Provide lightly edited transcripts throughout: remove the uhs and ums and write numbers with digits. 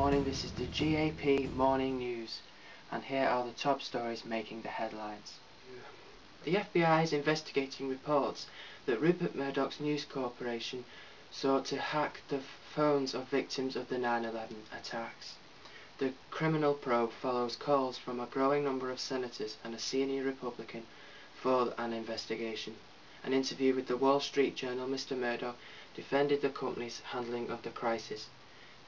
morning, this is the GAP Morning News, and here are the top stories making the headlines. The FBI is investigating reports that Rupert Murdoch's News Corporation sought to hack the phones of victims of the 9/11 attacks. The criminal probe follows calls from a growing number of senators and a senior Republican for an investigation. An interview with the Wall Street Journal, Mr. Murdoch defended the company's handling of the crisis.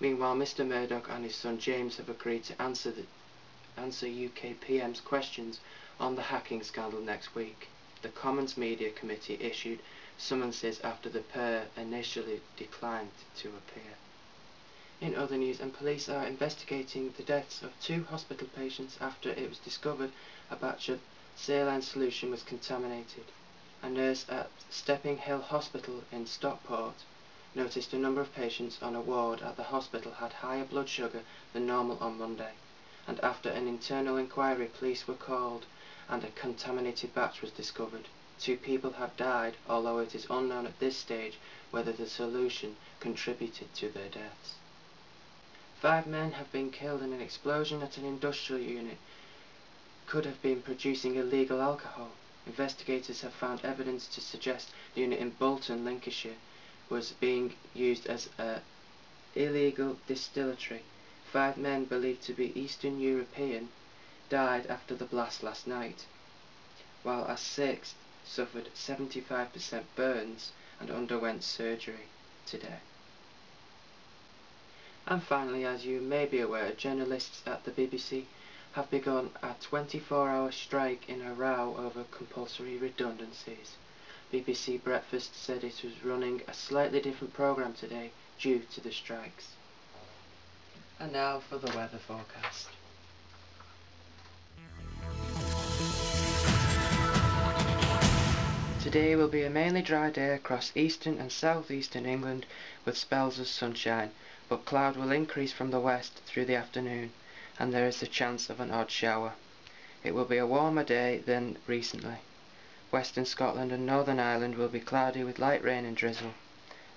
Meanwhile, Mr. Murdoch and his son James have agreed to answer UK PM's questions on the hacking scandal next week. The Commons Media Committee issued summonses after the pair initially declined to appear. In other news, police are investigating the deaths of 2 hospital patients after it was discovered a batch of saline solution was contaminated. A nurse at Stepping Hill Hospital in Stockport noticed a number of patients on a ward at the hospital had higher blood sugar than normal on Monday, and after an internal inquiry, police were called and a contaminated batch was discovered. 2 people have died, although it is unknown at this stage whether the solution contributed to their deaths. 5 men have been killed in an explosion at an industrial unit could have been producing illegal alcohol. Investigators have found evidence to suggest the unit in Bolton, Lincolnshire, was being used as an illegal distillery. 5 men believed to be Eastern European died after the blast last night, while a 6th suffered 75% burns and underwent surgery today. And finally, as you may be aware, journalists at the BBC have begun a 24-hour strike in a row over compulsory redundancies. BBC Breakfast said it was running a slightly different programme today due to the strikes. And now for the weather forecast. Today will be a mainly dry day across eastern and southeastern England with spells of sunshine, but cloud will increase from the west through the afternoon, and there is the chance of an odd shower. It will be a warmer day than recently. Western Scotland and Northern Ireland will be cloudy with light rain and drizzle.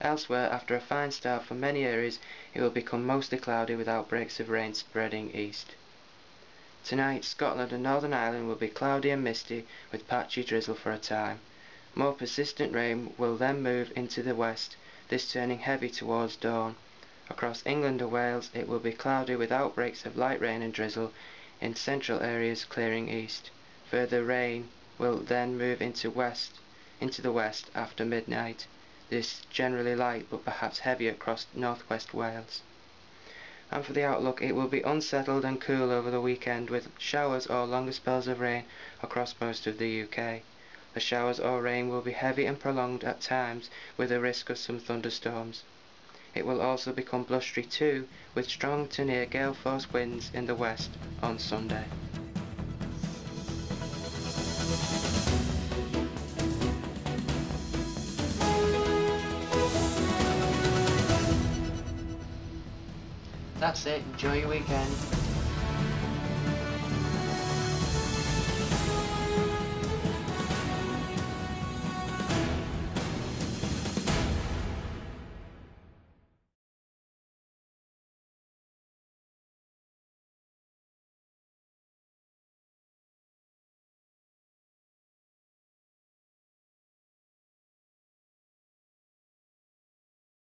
Elsewhere, after a fine start for many areas, it will become mostly cloudy with outbreaks of rain spreading east. Tonight, Scotland and Northern Ireland will be cloudy and misty with patchy drizzle for a time. More persistent rain will then move into the west, this turning heavy towards dawn. Across England and Wales, it will be cloudy with outbreaks of light rain and drizzle in central areas clearing east. Further rain will then move into the west after midnight, this generally light but perhaps heavy across northwest Wales. And for the outlook, it will be unsettled and cool over the weekend with showers or longer spells of rain across most of the UK. The showers or rain will be heavy and prolonged at times with a risk of some thunderstorms. It will also become blustery too, with strong to near gale force winds in the west on Sunday. That's it, enjoy your weekend.